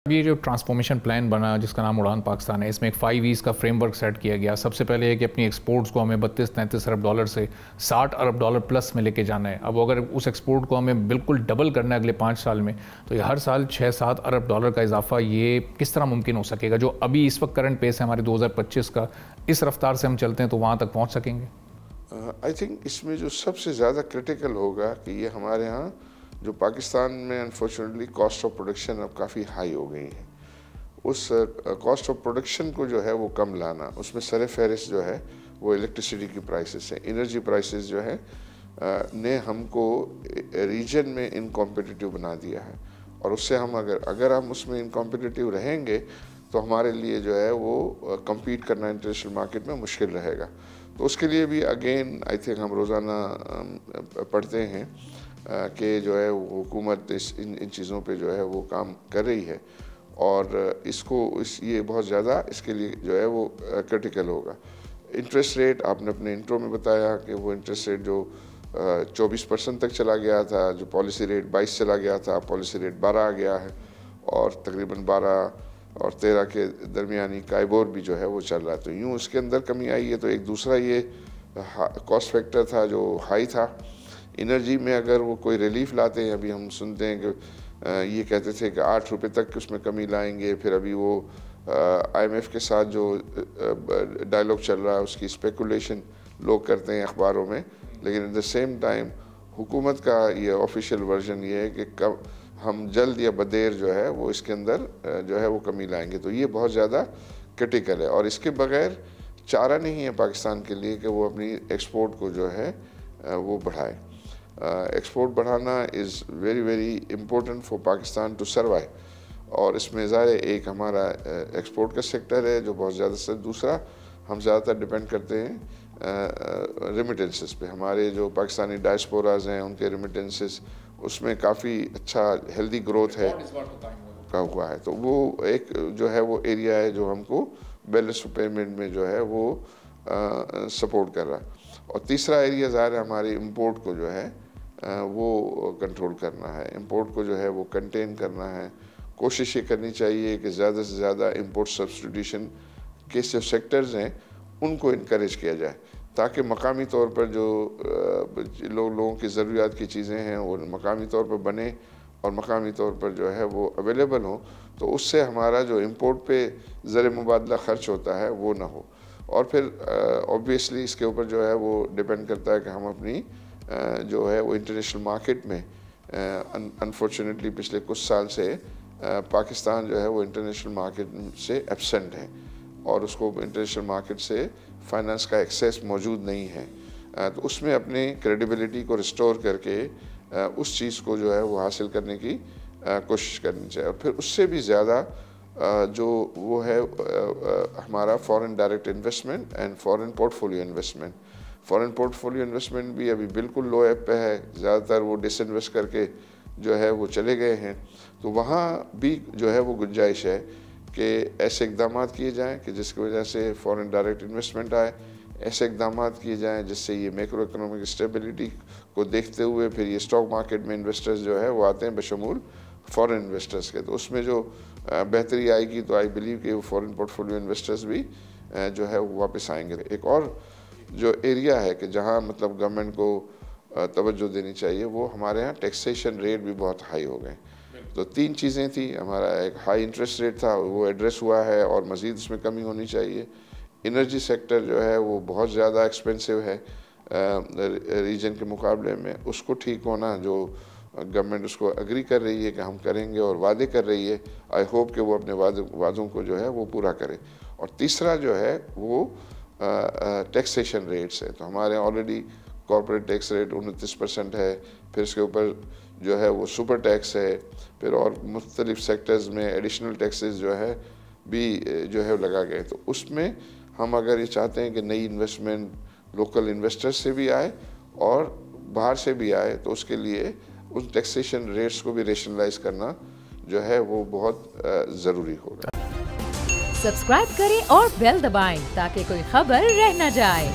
یہ جو transformation plan بنا جس کا نام اڑان پاکستان ہے، اس میں ایک 5 ایز کا فریم ورک سیٹ کیا گیا۔ سب سے پہلے ہے کہ اپنی ایکسپورٹس کو ہمیں 32-33 ارب ڈالر سے 60 ارب ڈالر پلس میں لے کے جانا ہے۔ اب اگر اس ایکسپورٹ کو ہمیں بالکل ڈبل کرنا ہے اگلے 5 سال میں، تو یہ ہر سال 6-7 ارب ڈالر کا اضافہ یہ کس طرح ممکن ہو سکے گا؟ جو ابھی اس وقت کرنٹ پیس ہے ہمارے 2025 کا، اس رفتار سے ہم چلتے ہیں تو وہاں تک پہنچ سکیں گے؟ آئی تھنک اس میں جو سب سے زیادہ کرٹیکل ہوگا کہ یہ ہمارے ہاں جو پاکستان میں انفارچونیٹلی کاسٹ آف پروڈکشن اب کافی ہائی ہو گئی ہے، اس کاسٹ آف پروڈکشن کو جو ہے وہ کم لانا، اس میں سر فہرست جو ہے وہ الیکٹریسٹی کی پرائسز ہیں۔ انرجی پرائسز جو ہے نے ہم کو ریجن میں انکمپیٹیٹیو بنا دیا ہے، اور اس سے ہم اگر ہم اس میں انکمپیٹیٹیو رہیں گے تو ہمارے لیے جو ہے وہ کمپیٹ کرنا انٹرنیشنل مارکیٹ میں مشکل رہے گا۔ تو اس کے لیے بھی اگین آئی تھنک ہم روزانہ پڑھتے ہیں کہ جو ہے حکومت ان چیزوں پہ جو ہے وہ کام کر رہی ہے، اور یہ بہت زیادہ اس کے لیے جو ہے وہ کرٹیکل ہوگا۔ انٹرسٹ ریٹ آپ نے اپنے انٹرو میں بتایا کہ وہ انٹرسٹ ریٹ جو 24% تک چلا گیا تھا، جو پالیسی ریٹ 22 چلا گیا تھا، پالیسی ریٹ 12 آ گیا ہے، اور تقریباً 12 اور 13 کے درمیانی کائبور بھی جو ہے وہ چل رہا ہے۔ تو یوں اس کے اندر کمی آئی ہے۔ تو ایک دوسرا یہ کاسٹ فیکٹر تھا جو ہائی تھا۔ انرجی میں اگر وہ کوئی ریلیف لاتے ہیں، ابھی ہم سنتے ہیں کہ یہ کہتے تھے کہ 8 روپے تک اس میں کمی لائیں گے، پھر ابھی وہ آئی ایم ایف کے ساتھ جو ڈائلاگ چل رہا ہے اس کی اسپیکولیشن لوگ کرتے ہیں اخباروں میں، لیکن ایٹ دا سیم ٹائم حکومت کا یہ آفیشیل ورژن یہ ہے کہ ہم جلد یا بدیر جو ہے وہ اس کے اندر جو ہے وہ کمی لائیں گے۔ تو یہ بہت زیادہ کرٹیکل ہے، اور اس کے بغیر چارہ نہیں ہے پاکستان کے لیے کہ وہ اپنی ایکسپورٹ کو جو ہے وہ بڑھائے۔ ایکسپورٹ بڑھانا is very very important for Pakistan to survive, اور اس میں ظاہر ایک ہمارا ایکسپورٹ کا سیکٹر ہے جو بہت زیادہ سے، دوسرا ہم زیادہ تر ڈیپینڈ کرتے ہیں ریمیٹنسز پہ۔ ہمارے جو پاکستانی ڈائسپوراز ہیں ان کے ریمیٹنسز، اس میں کافی اچھا ہیلدی گروتھ ہے کا ہوا ہے۔ تو وہ ایک جو ہے وہ ایریا ہے جو ہم کو بیلنس آف پیمنٹ میں جو ہے وہ سپورٹ کر رہا ہے۔ اور تیسرا ایریا ظاہر ہے ہماری امپورٹ کو جو ہے وہ کنٹرول کرنا ہے، امپورٹ کو جو ہے وہ کنٹین کرنا ہے۔ کوشش یہ کرنی چاہیے کہ زیادہ سے زیادہ امپورٹ سبسٹیٹیوشن کے جو سیکٹرز ہیں ان کو انکریج کیا جائے، تاکہ مقامی طور پر جو لوگوں کی ضروریات کی چیزیں ہیں وہ مقامی طور پر بنے اور مقامی طور پر جو ہے وہ اویلیبل ہوں، تو اس سے ہمارا جو امپورٹ پہ زر مبادلہ خرچ ہوتا ہے وہ نہ ہو۔ اور پھر اوبویسلی اس کے اوپر جو ہے وہ ڈیپینڈ کرتا ہے کہ ہم اپنی جو ہے وہ انٹرنیشنل مارکیٹ میں انفارچونیٹلی پچھلے کچھ سال سے پاکستان جو ہے وہ انٹرنیشنل مارکیٹ سے ایبسنٹ ہے، اور اس کو انٹرنیشنل مارکیٹ سے فائنانس کا ایکسیس موجود نہیں ہے۔ تو اس میں اپنی کریڈیبلٹی کو ریسٹور کر کے اس چیز کو جو ہے وہ حاصل کرنے کی کوشش کرنی چاہیے۔ اور پھر اس سے بھی زیادہ جو وہ ہے ہمارا foreign direct investment and foreign port folio investment. Foreign port folio investment بھی ابھی بالکل لو ایپ پہ ہے، زیادہ تر وہ ڈس انویسٹ کر کے جو ہے وہ چلے گئے ہیں۔ تو وہاں بھی جو ہے وہ گنجائش ہے کہ ایسے اقدامات کیے جائیں کہ جس کی وجہ سے فورن ڈائریکٹ انویسٹمنٹ آئے، ایسے اقدامات کیے جائیں جس سے یہ میکرو اکنامک اسٹیبلٹی کو دیکھتے ہوئے پھر یہ اسٹاک مارکیٹ میں انویسٹرز جو ہے وہ آتے ہیں بشمول فورن انویسٹرز کے۔ تو اس میں جو بہتری آئے گی تو آئی بلیو کہ وہ فورن پورٹ فولیو انویسٹرز بھی جو ہے وہ واپس آئیں گے۔ ایک اور جو ایریا ہے کہ جہاں مطلب گورنمنٹ کو توجہ دینی چاہیے، وہ ہمارے ہاں ٹیکسیشن ریٹ بھی بہت ہائی ہو گئے۔ تو 3 چیزیں تھیں، ہمارا ایک ہائی انٹرسٹ ریٹ تھا وہ ایڈریس ہوا ہے، اور مزید اس میں کمی ہونی چاہیے۔ انرجی سیکٹر جو ہے وہ بہت زیادہ ایکسپینسو ہے ریجن کے مقابلے میں، اس کو ٹھیک ہونا، جو گورنمنٹ اس کو اگری کر رہی ہے کہ ہم کریں گے اور وعدے کر رہی ہے، آئی ہوپ کہ وہ اپنے وعدوں کو جو ہے وہ پورا کرے۔ اور تیسرا جو ہے وہ ٹیکسیشن ریٹس ہے۔ تو ہمارے آلریڈی کارپوریٹ ٹیکس ریٹ 29% ہے، پھر اس کے اوپر جو ہے وہ سپر ٹیکس ہے، پھر اور مختلف سیکٹرز میں ایڈیشنل ٹیکسز جو ہے بھی جو ہے لگا گئے۔ تو اس میں ہم اگر یہ چاہتے ہیں کہ نئی انویسٹمنٹ لوکل انویسٹر سے بھی آئے اور باہر سے بھی آئے، تو اس کے لیے ان ٹیکسیشن ریٹس کو بھی ریشنلائز کرنا جو ہے وہ بہت ضروری ہوگا۔ سبسکرائب کریں اور بیل دبائیں تاکہ کوئی خبر رہ نہ جائے۔